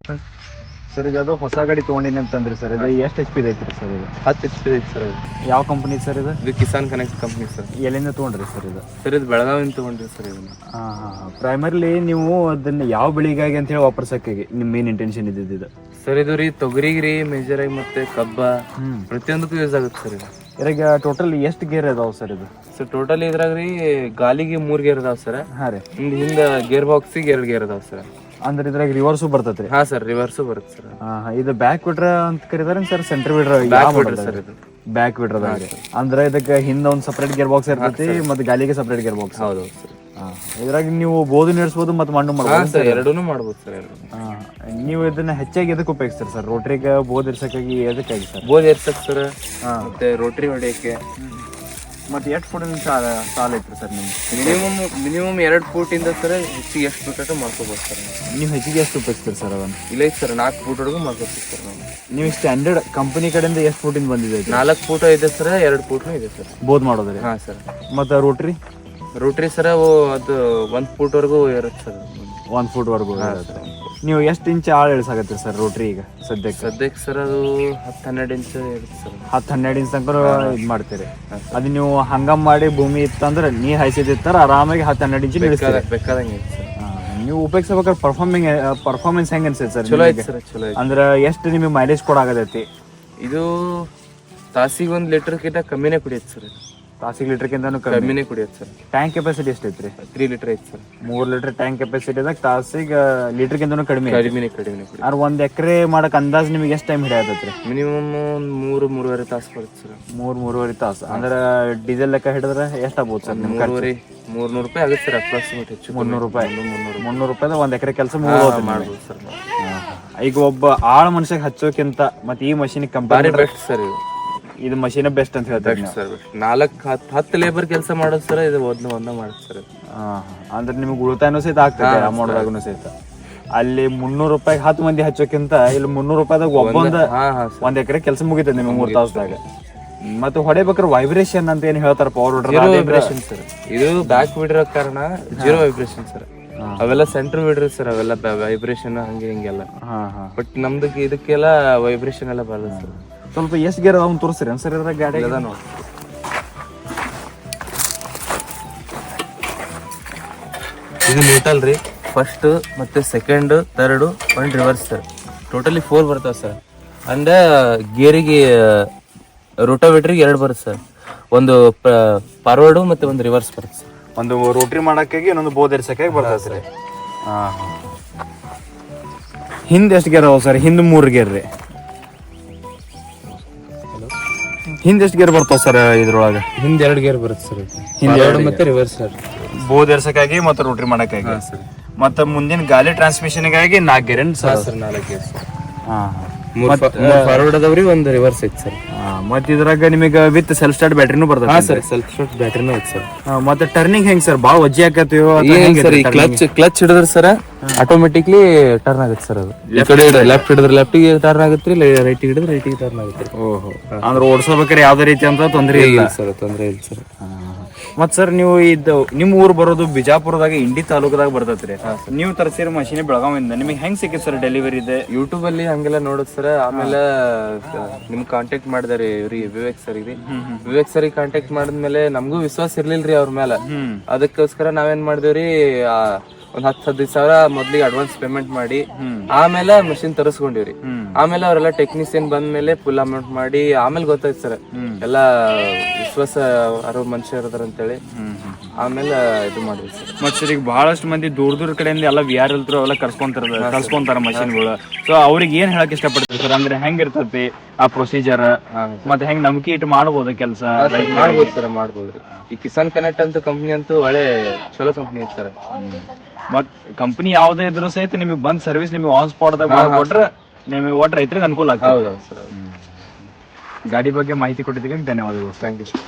Sir ಈಗ ಅದು ಹೊಸ ಗಾಡಿ ತೊಗೊಂಡಿನಿ ಅಂತಂದ್ರಿ ಸರ್ ಇದು ಎಷ್ಟು ಎಚ್ ಪಿ ಐತ್ರಿ ಸರ್ ಇದು 10 HP ಐತಿ ಸರ್ ಅದು. ಯಾವ ಕಂಪ್ನಿ ಸರ್ ಇದು ಕಿಸಾನ್ ಕನೆಕ್ಟ್ ಕಂಪ್ನಿ ಸರ್. ಎಲ್ಲಿಂದ ತೊಗೊಂಡ್ರಿ ಸರ್ ಇದು ಸರ್ ಇದು ಬೆಳಗಾವಿಂದ ತೊಗೊಂಡ್ರಿ ಸರ್ ಇದನ್ನ. ಹಾಂ ಹಾಂ ಪ್ರೈಮರ್ಲಿ ನೀವು ಅದನ್ನ ಯಾವ ಬೆಳಿಗಾಗಿ ಅಂತ ಹೇಳಿ ವಾಪರ್ಸಕ್ಕಾಗಿ ನಿಮ್ಮ ಮೇನ್ ಇಂಟೆನ್ಷನ್ ಇದ್ದಿದ್ದು ಇದು ಸರ್ ಇದು ರೀ ತೊಗರಿಗೆ ರೀ ಮೇಜರ್ ಆಗಿ ಮತ್ತೆ ಕಬ್ಬ ಪ್ರತಿಯೊಂದಕ್ಕೂ ಯೂಸ್ ಆಗುತ್ತೆ ಸರ್ ಇದು. ಇದ್ರಾಗ ಟೋಟಲ್ ಎಷ್ಟು ಗೇರ್ ಅದಾವ ಸರ್ ಇದು? ಸರ್ ಟೋಟಲ್ ಇದ್ರಾಗ ರೀ ಗಾಲಿಗೆ 3 ಗೇರ್ ಅದಾವ ಸರ್. ಹಾಂ ರೀ ಹಿಂದ ಗೇರ್ ಬಾಕ್ಸಿಗೆ 2 ಗೇರ್ ಅದಾವ ಸರ್. ಅಂದ್ರೆ ಇದ್ರಾಗ ರಿವರ್ಸು ಬರ್ತೈತ್ರಿ? ಹಾ ಸರ್ ರಿವರ್ಸು ಬರುತ್ತೆ ಸರ್. ಇದು ಬ್ಯಾಕ್ ವಿಡ್ರ ಅಂತ ಕರೀತಾರ ಸರ್ ಸೆಂಟರ್ ವಿಡ್ರ? ಬ್ಯಾಕ್ ಬಿಡ್ರಿ ಸರ್ ಇದು. ಬ್ಯಾಕ್ ವಿಡ್ರ ಅಂದ್ರೆ ಇದಕ್ಕೆ ಹಿಂದ ಒಂದು ಸಪರೇಟ್ ಗೇರ್ ಬಾಕ್ಸ್ ಇರ್ತೈತಿ ಮತ್ತೆ ಗಾಲಿಗೆ ಸಪರೇಟ್ ಗೇರ್ ಬಾಕ್ಸ್. ಹೌದು ಸರ್. ಇದ್ರಾಗ ನೀವು ಬೋದು ನಡೆಸಬಹುದು ಮತ್ತೆ ಮಣ್ಣು ಮಾಡಬಹುದು ಸರ್. ಎರಡೂನು ಮಾಡ್ಬೋದು ಸರ್. ಎರಡು ನೀವು ಇದನ್ನ ಹೆಚ್ಚಾಗಿ ಎದಕ್ಕೆ ಉಪಯೋಗಿಸ್ತೀರಿ ಸರ್? ರೋಟ್ರಿಗೆ ಬೋದ್ ಇರ್ಸಕ್ಕಾಗಿ ಎದಕ್ಕಾಗಿ ಸರ್? ಬೋದ್ ಏರ್ಸಕ್ ಸರ್ ಮತ್ತೆ ರೋಟ್ರಿ ಹೊಡೆಯಕ್ಕೆ. ಮತ್ತೆ ಎಷ್ಟು ಫುಟಿನ ಸಾಲ ಐತ್ರಿ ಸರ್ ನಿಮ್ಗೆ? ಮಿನಿಮಮ್ 2 ಫೂಟಿಂದ ಸರ್ ಹೆಚ್ಚಿಗೆ ಎಷ್ಟು ಬೇಕಾದ್ರೂ ಮಾಡ್ಕೋಬೋದು ಸರ್. ನೀವು ಹೆಚ್ಚಿಗೆ ಎಷ್ಟು ಉಪಯೋಗಿಸ್ತೀರಿ ಸರ್ ಅದನ್ನು? ಇಲ್ಲ ಸರ್ 4 ಫೂಟ್ವರೆಗೂ ಮಾಡ್ಕೋತೀವಿ ಸರ್ ನಾವು. ನೀವು ಸ್ಟ್ಯಾಂಡರ್ಡ್ ಕಂಪನಿ ಕಡೆಯಿಂದ ಎಷ್ಟು ಫೂಟಿಂದ ಬಂದಿದೆ? 4 ಫೂಟ್ ಇದೆ ಸರ್. 2 ಫೂಟ್ನು ಇದೆ ಸರ್ ಬೋದ್ ಮಾಡೋದ್ರಿ? ಹಾಂ ಸರ್. ಮತ್ತೆ ರೋಟ್ರಿ ಸರ್ ಅದು 1 ಫೂಟ್ವರೆಗೂ ಇರುತ್ತೆ ಸರ್. 1 ಫೂಟ್ವರೆಗೂ. ನೀವು ಎಷ್ಟು ಇಂಚ್ ಆಳ ಇಳಿಸಾಗತ್ತೆ ಸರ್ ರೋಟ್ರಿ ಈಗ ಸದ್ಯಕ್ಕೆ ಸರ್ ಅದು 10-12 ಇಂಚ್ ಇರುತ್ತೆ ಸರ್. 10-12 ಇಂಚ್ ತನಕ ಇದು ಮಾಡ್ತೀರಿ. ಅದು ನೀವು ಹಂಗಮ್ ಮಾಡಿ ಭೂಮಿ ಇತ್ತಂದ್ರೆ ನೀರು ಹಾಯಿಸಿದಿರ್ತಾರ ಆರಾಮಾಗಿ 10-12 ಇಂಚ್ ಇಳಿಸ್ತೀರಿ ಬೇಕಾದಂಗೆ ಸರ್. ನೀವು ಉಪಯೋಗಿಸ್ಬೇಕಾದ್ರೆ ಪರ್ಫಾರ್ಮೆನ್ಸ್ ಹೆಂಗೆ ಅನ್ಸೈತೆ ಸರ್? ಚಲೋ ಐತೆ ಸರ್. ಚಲೋ ಐತೆ. ಅಂದ್ರೆ ಎಷ್ಟು ನಿಮಗೆ ಮೈಲೇಜ್ ಕೊಡಾಗತೈತಿ? ಇದು ತಾಸಿಗೆ 1 ಲೀಟರ್ಗಿಂತ ಕಮ್ಮಿನೇ ಕುಡಿಯುತ್ತೆ ಸರ್. ತಾಸಿಗೆ ಲೀಟರ್ಗಿಂತ ಕಮ್ಮಿನೇ ಕುಡಿಯುತ್ತೆ ಸರ್. ಟ್ಯಾಂಕ್ ಕೆಪಾಸಿಟಿ ಎಷ್ಟು ಐತ್ರಿ? 3 ಲೀಟರ್ ಐತೆ ಸರ್. 3 ಲೀಟರ್ ಟ್ಯಾಂಕ್ ಕೆಪಾಸಿಟಿದಾಗ ತಾಸಿಗೆ ಲೀಟರ್ಗಿಂತ ಕಡಿಮೆ ಕಡಿಮೆ ಆದ್ರೆ 1 ಎಕರೆ ಮಾಡಕ್ ಅಂದಾಜ್ ನಿಮಗೆ ಎಷ್ಟು ಟೈಮ್ ಹಿಡಿಯತೈತ್ರಿ? ಮಿನಿಮಮ್ 3-3.5 ತಾಸು ಬರುತ್ತೆ ಸರ್. 3-3.5 ತಾಸು ಅಂದ್ರೆ ಡೀಸೆಲ್ ಲೆಕ್ಕ ಹಿಡಿದ್ರೆ ಎಷ್ಟಾಗ್ಬೋದು ಸರ್? 300 ರೂಪಾಯಿ ಆಗುತ್ತೆ ಸರ್ ಅಪ್ರಾಕ್ಸಿಮೇಟ್. ಹೆಚ್ಚು 300 ರೂಪಾಯಿ. 300 ರೂಪಾಯಿ 1 ಎಕರೆ ಕೆಲಸ ಮಾಡ್ಬೋದು ಸರ್. ಈಗ ಒಬ್ಬ ಆಳ ಮನುಷ್ಯಗೆ ಹಚ್ಚೋಕ್ಕಿಂತ ಮತ್ತೆ ಈ ಮಷೀನ್ ಕಂಪೇರ್ ಬೆಸ್ಟ್ ಸರ್. ಇದು ಮಷೀನ್ ಬೆಸ್ಟ್ ಅಂತ ಹೇಳ್ತಾರೆ ಸರ್. 4-10 ಲೇಬರ್ ಕೆಲಸ ಮಾಡೋದು ಸರ್. ಇದು ಒಂದ ಮಾಡುತ್ತೆ ಸರ್. ಅಂದ್ರೆ ನಿಮ್ಗೆ ಉಳಿತಾಯನೂ ಸಹಿತ ಆಗ್ತದೆ ಅಮೌಂಟ್ದಾಗೂ ಸಹಿತ. ಅಲ್ಲಿ 300 ರೂಪಾಯಿ 10 ಮಂದಿ ಹಚ್ಚೋಕ್ಕಿಂತ ಇಲ್ಲಿ 300 ರೂಪಾಯಿದಾಗ ಒಬ್ಬೊಂದ 1 ಎಕರೆ ಕೆಲಸ ಮುಗಿತದೆ ನಿಮ್ಗೆ 3 ತಾಸದಾಗ. ಮತ್ತೆ ಹೊಡೆಬೇಕಾದ್ರೆ ವೈಬ್ರೇಷನ್ ಅಂತ ಏನ್ ಹೇಳ್ತಾರ ಪವರ್ ವೈಬ್ರೇಷನ್ ಸರ್. ಇದು ಬ್ಯಾಕ್ ಬಿಡಿರೋ ಕಾರಣ 0 ವೈಬ್ರೇಷನ್ ಸರ್. ಅವೆಲ್ಲ ಸೆಂಟ್ರ್ ಬಿಡ್ರಿ ಸರ್. ಅವೆಲ್ಲ ವೈಬ್ರೇಷನ್ ಹಂಗೆ ಹಿಂಗೆಲ್ಲ. ಬಟ್ ನಮ್ದು ಇದಕ್ಕೆಲ್ಲ ವೈಬ್ರೇಷನ್ ಎಲ್ಲ ಬರಲ್ಲ ಸರ್. ಸ್ವಲ್ಪ ಎಷ್ಟು ಗೇರ್ ಅದಾವ ತೋರಿಸ್ರಿ ಸರ್ ಇದ್ರಾಗ ಗಾಡಿ? ಅದ ನೋಡಿ. ಇದು ನ್ಯೂಟ್ರಲ್ ರೀ. ಫಸ್ಟ್ ಮತ್ತೆ second third 1 reverse sir. Totally 4 ಬರ್ತಾವ ಸರ್. ಅಂದ್ರೆ ಗೇರಿಗೆ ರೋಟೋವೇಟ್ರಿಗೆ 2 ಬರುತ್ತೆ ಸರ್. ಒಂದು ಫಾರ್ವರ್ಡು ಮತ್ತೆ ಒಂದು ರಿವರ್ಸ್ ಬರುತ್ತೆ ಸರ್. ಒಂದು ರೋಟ್ರಿ ಮಾಡಕ್ಕಾಗಿ ಇನ್ನೊಂದು ಬೋದ್ ಇರ್ಸಕ್ಕಾಗಿ ಬರ್ತದೆ ಸರ್. ಹಿಂದೆ ಎಷ್ಟು ಗೇರ್ ಅದಾವ ಸರ್? ಹಿಂದೆ 3 ಗೇರ್ ರೀ. ಹಿಂದೆ ಎಷ್ಟು ಗೇರ್ ಬರ್ತಾವ ಸರ್ ಇದ್ರೊಳಗೆ? ಹಿಂದೆ 2 ಗೇರ್ ಬರುತ್ತೆ ಸರ್. ಹಿಂದೆ 2 ಮತ್ತೆ ರಿವರ್ಸ್ ಸರ್. ಬೋದ್ ಎರ್ಸಕ್ಕಾಗಿ ಮತ್ತೆ ರೋಟ್ರಿ ಮಾಡಕ್ಕಾಗಿ. ಮತ್ತೆ ಮುಂದಿನ ಗಾಲಿ ಟ್ರಾನ್ಸ್ಮಿಷನ್ಗಾಗಿ 4 gear sir. 4 gear sir. 3 forward ಅದಾವ್ರಿ, 1 ರಿವರ್ಸ್ ಐತಿ ಸರ್. ಮತ್ತೆ ಇದ್ರಾಗ ನಿಮಗೆ ವಿತ್ ಸೆಲ್ಫ್ ಸ್ಟಾರ್ಟ್ ಬ್ಯಾಟ್ರಿನೂ ಬರ್ತದೆ ಸರ್. ಸೆಲ್ಫ್ ಸ್ಟಾರ್ಟ್ ಬ್ಯಾಟ್ರಿನೂ ಐತಿ ಸರ್. ಮತ್ತೆ ಟರ್ನಿಂಗ್ ಹೆಂಗ್ ಸರ್? ಭಾಳ ವಜ್ಜೆ ಆಕತ್ತೀವೋ ಸರ್? ಕ್ಲಚ್ ಹಿಡಿದ್ರೆ ಸರ್ ಆಟೋಮೆಟಿಕ್ಲಿ ಟರ್ನ್ ಆಗುತ್ತೆ ಸರ್. ಅದು ಈ ಕಡೆ ಲೆಫ್ಟ್ ಹಿಡಿದ್ರೆ ಲೆಫ್ಟಿಗೆ ಟರ್ನ್ ಆಗುತ್ತೆ, ರೈಟ್ ಹಿಡಿದ್ರೆ ರೈಟಿಗೆ ಟರ್ನ್ ಆಗುತ್ತೆ. ಓಹೋ. ಅಂದ್ರೆ ಓಡಿಸಬೇಕಾದ್ರೆ ಯಾವ್ದೇ ರೀತಿ ಅಂತ ತೊಂದರೆ ಇಲ್ಲ ಸರ್? ತೊಂದರೆ ಇಲ್ಲ ಸರ್. ಮತ್ ಸರ್ ನೀವು ಇದು ನಿಮ್ಮ ಊರು ಬರೋದು ಬಿಜಾಪುರದಾಗ ಇಂಡಿ ತಾಲೂಕದಾಗ ಬರ್ತೈತ್ರಿ. ನೀವು ತರಿಸಿರೋ ಮಷೀನ್ ಬೆಳಗಾವಿಂದ ನಿಮಗೆ ಹೆಂಗ್ ಸಿಕ್ಕಿತ್ ಸರ್ ಡೆಲಿವರಿ ಇದೆ? ಯೂಟ್ಯೂಬ್ ಅಲ್ಲಿ ಹಂಗೆಲ್ಲ ನೋಡುದು ಸರ್. ಆಮೇಲೆ ನಿಮ್ ಕಾಂಟ್ಯಾಕ್ಟ್ ಮಾಡಿದಾರೆ ಇವ್ರಿಗೆ, ವಿವೇಕ್ ಸರ್ ಇದೆ. ವಿವೇಕ್ ಸರ್ ಕಾಂಟ್ಯಾಕ್ಟ್ ಮಾಡಿದ್ಮೇಲೆ ನಮಗೂ ವಿಶ್ವಾಸ ಇರ್ಲಿಲ್ರಿ ಅವ್ರ ಮೇಲೆ. ಅದಕ್ಕೋಸ್ಕರ ನಾವೇನ್ ಮಾಡಿದೇವ್ರಿ, ಒಂದ್ 10-15 ಸಾವಿರ ಮೊದ್ಲಿಗೆ ಅಡ್ವಾನ್ಸ್ ಪೇಮೆಂಟ್ ಮಾಡಿ ಆಮೇಲೆ ಮಷಿನ್ ತರಿಸ್ಕೊಂಡಿವ್ರಿ. ಆಮೇಲೆ ಅವರೆಲ್ಲ ಟೆಕ್ನಿಷಿಯನ್ ಬಂದ್ಮೇಲೆ ಫುಲ್ ಅಮೌಂಟ್ ಮಾಡಿ ಆಮೇಲೆ ಗೊತ್ತಾಯ್ತು ಸರ್ ಎಲ್ಲ ವಿಶ್ವಾಸ ಅರ್ಹ ಮನುಷ್ಯ ಇರೋದ್ರ ಅಂತೇಳಿ ಆಮೇಲೆ ಇದು ಮಾಡಿದ್ವಿ ಸರ್. ಮತ್ತೆ ಸರ್ ಈಗ ಬಹಳಷ್ಟು ಮಂದಿ ದೂರ ಕಡೆಯಿಂದ ಎಲ್ಲ ವಿ ಆರ್ ಎಲ್ರು ಎಲ್ಲ ಕರ್ಸ್ಕೊಂತಾರ ಮಷಿನ್ಗಳು. ಸೊ ಅವ್ರಿಗೆ ಏನ್ ಹೇಳಕ್ ಇಷ್ಟಪಡ್ತೀವಿ ಸರ್? ಅಂದ್ರೆ ಹೆಂಗ್ ಇರ್ತೈತಿ ಆ ಪ್ರೊಸೀಜರ್, ಮತ್ತೆ ಹೆಂಗ್ ನಂಬಿಕೆ ಇಟ್ಟು ಮಾಡ್ಬೋದು ಕೆಲಸ? ಮಾಡ್ಬೋದು ಸರ್, ಮಾಡ್ಬೋದ್ರಿ. ಈ ಕಿಸಾನ್ ಕನೆಕ್ಟ್ ಅಂತ ಕಂಪ್ನಿ ಅಂತೂ ಒಳ್ಳೆ ಚಲೋ ಕಂಪ್ನಿ ಐತಿ ಸರ್. ಮತ್ ಕಂಪನಿ ಯಾವ್ದೇ ಇದ್ರು ಸಹಿತ ನಿಮಗೆ ಬಂದ್ ಸರ್ವಿಸ್ ನಿಮಗೆ ಆನ್ ಸ್ಪಾಟ್ ದಾಗ ಕೊಟ್ರೆ ನಿಮಗೆ ಒಟ್ಟು ರೈತರಿಗೆ ಅನುಕೂಲ ಆಗ್ತದೆ. ಹೌದು ಸರ್. ಗಾಡಿ ಬಗ್ಗೆ ಮಾಹಿತಿ ಕೊಟ್ಟಿದ್ದಕ್ಕೆ ಧನ್ಯವಾದಗಳು. Thank you sir.